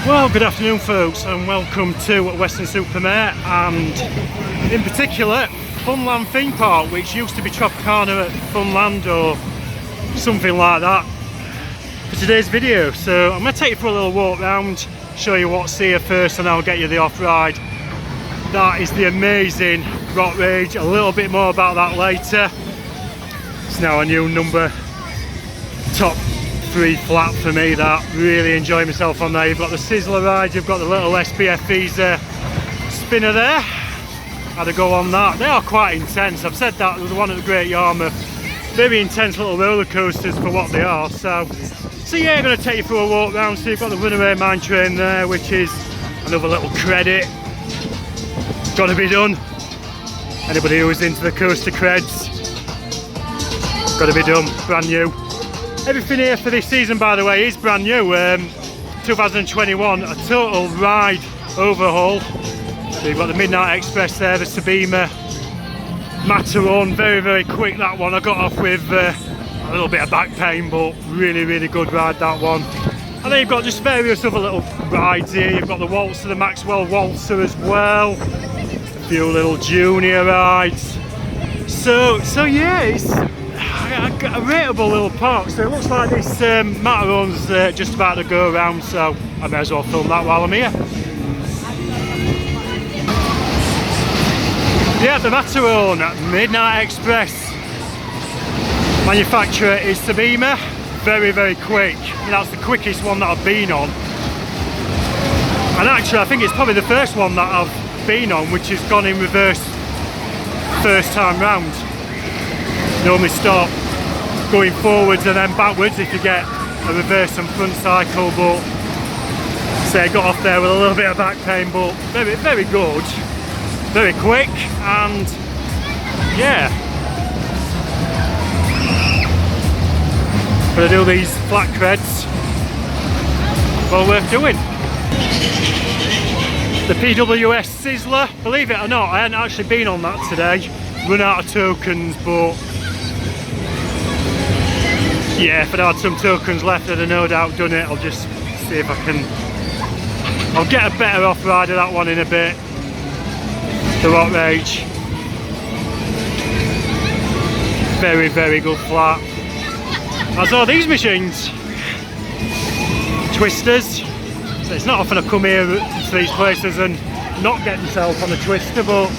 Well, good afternoon folks, and welcome to Weston-Super-Mare, and in particular Funland theme park, which used to be Tropicana at Funland or something like that, for today's video. So I'm going to take you for a little walk round, show you what's here first, and I'll get you the off-ride. That is the amazing Rock Rage. A little bit more about that later. It's now a new number, top 3 flat for me. That really enjoy myself on there. You've got the Sizzler ride, you've got the little SBF Visa spinner there. Had a go on that. They are quite intense. I've said that with the one at the Great Yarmouth. Very intense little roller coasters for what they are. So yeah, I'm going to take you for a walk round. So you've got the Runaway Mine Train there, which is another little credit. Got to be done. Anybody who is into the coaster creds, got to be done. Brand new. Everything here for this season, by the way, is brand new. 2021, a total ride overhaul. So you've got the Midnight Express there, the Sabima, Matterhorn, very quick that one. I got off with a little bit of back pain, but really good ride that one. And then you've got just various other little rides here. You've got the Waltzer, the Maxwell Waltzer as well. A few little junior rides. So yeah, it's a rateable little park. So it looks like this Matterhorn's just about to go around, so I may as well film that while I'm here. Yeah, the Matterhorn Midnight Express. Manufacturer is Sabima. Very quick. That's the quickest one that I've been on. And actually I think it's probably the first one that I've been on which has gone in reverse first time round. Normally start going forwards and then backwards if you get a reverse and front cycle, but say I got off there with a little bit of back pain, but very good, very quick, and yeah, gonna do these flat creds, well worth doing. The PWS Sizzler, believe it or not, I hadn't actually been on that today. Run out of tokens, but yeah, if I'd had some tokens left, I'd have no doubt done it. I'll just see if I can. I'll get a better off ride of that one in a bit. The Rock Rage. Very good flat. As are these machines. Twisters. So it's not often I come here to these places and not get myself on a twister, but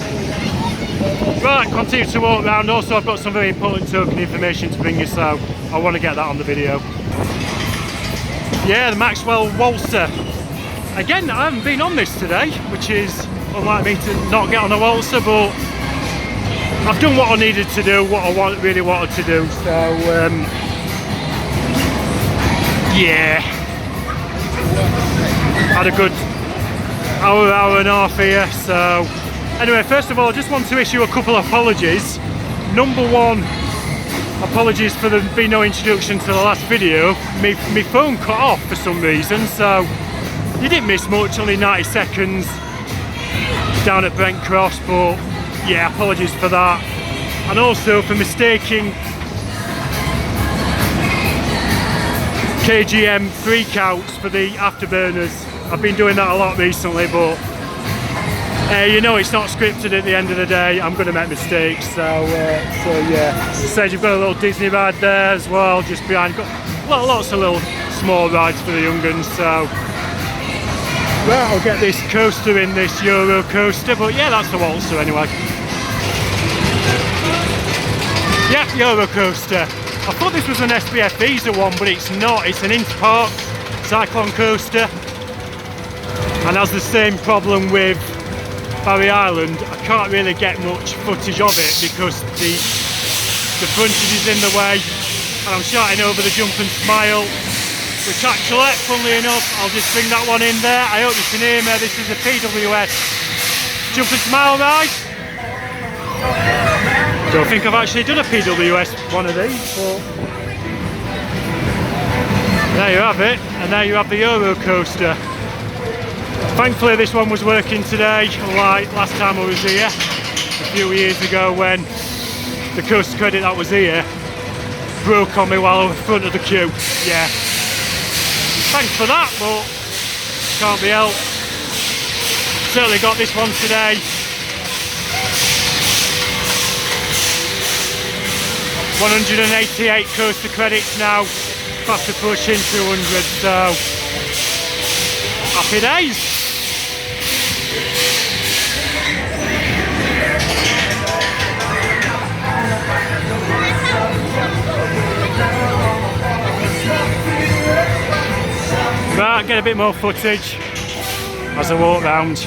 right, continue to walk around. Also, I've got some very important token information to bring you, so I want to get that on the video. Yeah, the Maxwell Waltzer. Again, I haven't been on this today, which is unlike me to not get on a Waltzer, but I've done what I needed to do, what I really wanted to do. So yeah, had a good hour and a half here. So anyway, first of all, I just want to issue a couple of apologies. Number one, apologies for there being no introduction to the last video. My phone cut off for some reason, so you didn't miss much, only 90 seconds down at Brent Cross, but yeah, apologies for that. And also for mistaking KGM 3 counts for the afterburners. I've been doing that a lot recently, but you know it's not scripted at the end of the day. I'm going to make mistakes, so yeah. As I said, you've got a little Disney ride there as well, just behind. Got lots of little small rides for the young ones, so well, I'll get this coaster in this Eurocoaster, but yeah, that's the Waltzer anyway. Yeah, Eurocoaster. I thought this was an SBF Visa one, but it's not. It's an Interpark Cyclone coaster, and has the same problem with Barry Island. I can't really get much footage of it because the frontage is in the way, and I'm shouting over the Jump and Smile, which actually, funnily enough, I'll just bring that one in there. I hope you can hear me. This is a PWS Jump and Smile ride. Don't think I've actually done a PWS one of these, but there you have it, and there you have the Eurocoaster. Thankfully this one was working today, unlike last time I was here a few years ago when the coaster credit that was here broke on me while I was in front of the queue. Yeah, thanks for that, but can't be helped. Certainly got this one today. $188 coaster credits now, fast approaching 200, so happy days. Right, get a bit more footage as I walk round.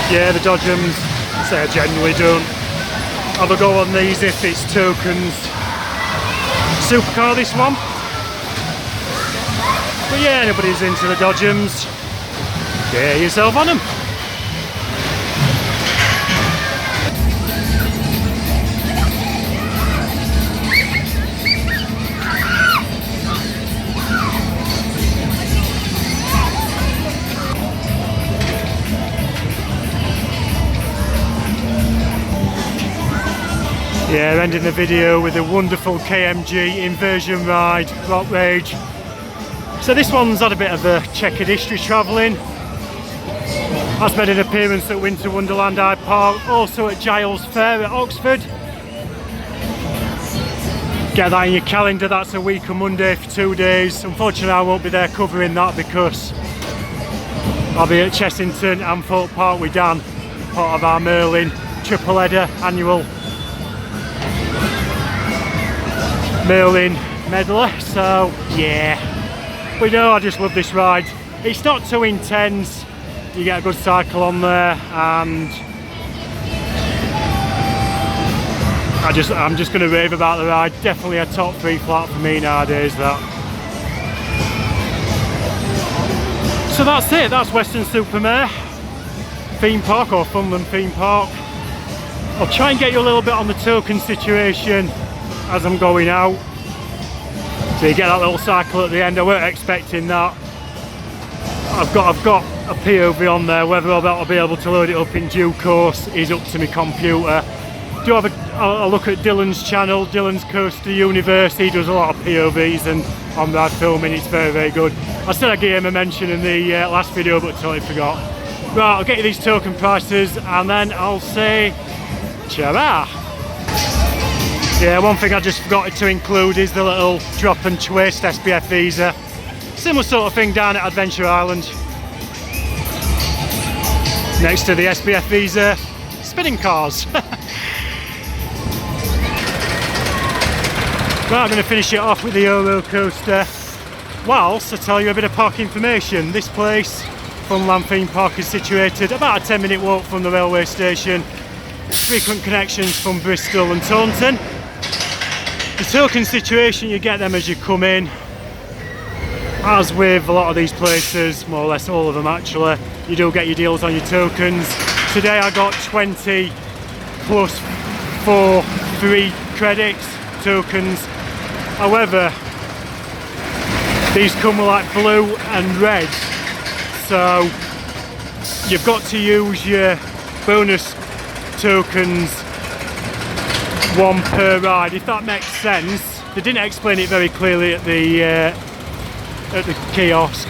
Yeah, the Dodgems, say I generally don't have a go on these if it's tokens. Supercar this one. But yeah, anybody's into the Dodgems, get yourself on them. Yeah, ending the video with a wonderful KMG Inversion ride, Rock Rage. So this one's had a bit of a checkered history travelling. Has made an appearance at Winter Wonderland Hyde Park, also at Giles Fair at Oxford. Get that in your calendar, that's a week on Monday for 2 days. Unfortunately I won't be there covering that because I'll be at Chessington and Folk Park with Dan, part of our Merlin triple header annual Merlin medley, so yeah. But no, I just love this ride. It's not too intense, you get a good cycle on there, and I'm just going to rave about the ride. Definitely a top 3 flat for me nowadays, that. So that's it, that's Weston-Super-Mare theme park, or Funland theme park. I'll try and get you a little bit on the token situation as I'm going out, so you get that little cycle at the end. I weren't expecting that. I've got a POV on there. Whether I'll be able to load it up in due course is up to my computer. Do have a look at Dylan's channel, Dylan's Coaster Universe. He does a lot of POVs and on-ride filming. It's very, very good. I said I gave him a mention in the last video, but totally forgot. Right, I'll get you these token prices and then I'll say ta-ra. Yeah, one thing I just forgot to include is the little drop and twist SPF visa. Similar sort of thing down at Adventure Island. Next to the SPF visa, spinning cars. Right, I'm going to finish it off with the Eurocoaster whilst I tell you a bit of park information. This place, Funland Theme Park, is situated about a 10-minute walk from the railway station. Frequent connections from Bristol and Taunton. The token situation, you get them as you come in. as with a lot of these places, more or less all of them actually, you do get your deals on your tokens. Today I got 20 plus 4 free credits, tokens. However, these come with like blue and red, so you've got to use your bonus tokens one per ride, if that makes sense. They didn't explain it very clearly at the kiosk.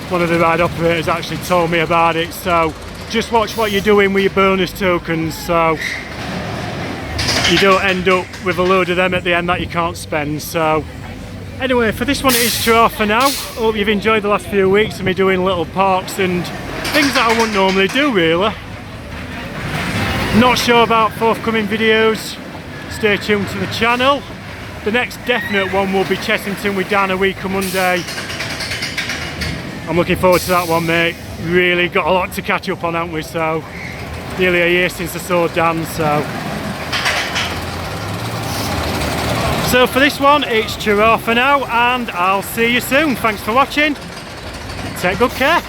One of the ride operators actually told me about it, so just watch what you're doing with your bonus tokens so you don't end up with a load of them at the end that you can't spend. So anyway, for this one it is ta for now. Hope you've enjoyed the last few weeks of me doing little parks and things that I wouldn't normally do really. Not sure about forthcoming videos, stay tuned to the channel. The next definite one will be Chessington with Dan a week on Monday. I'm looking forward to that one, mate. Really got a lot to catch up on, haven't we? So nearly a year since I saw Dan, so for this one it's ta for now, and I'll see you soon. Thanks for watching, take good care.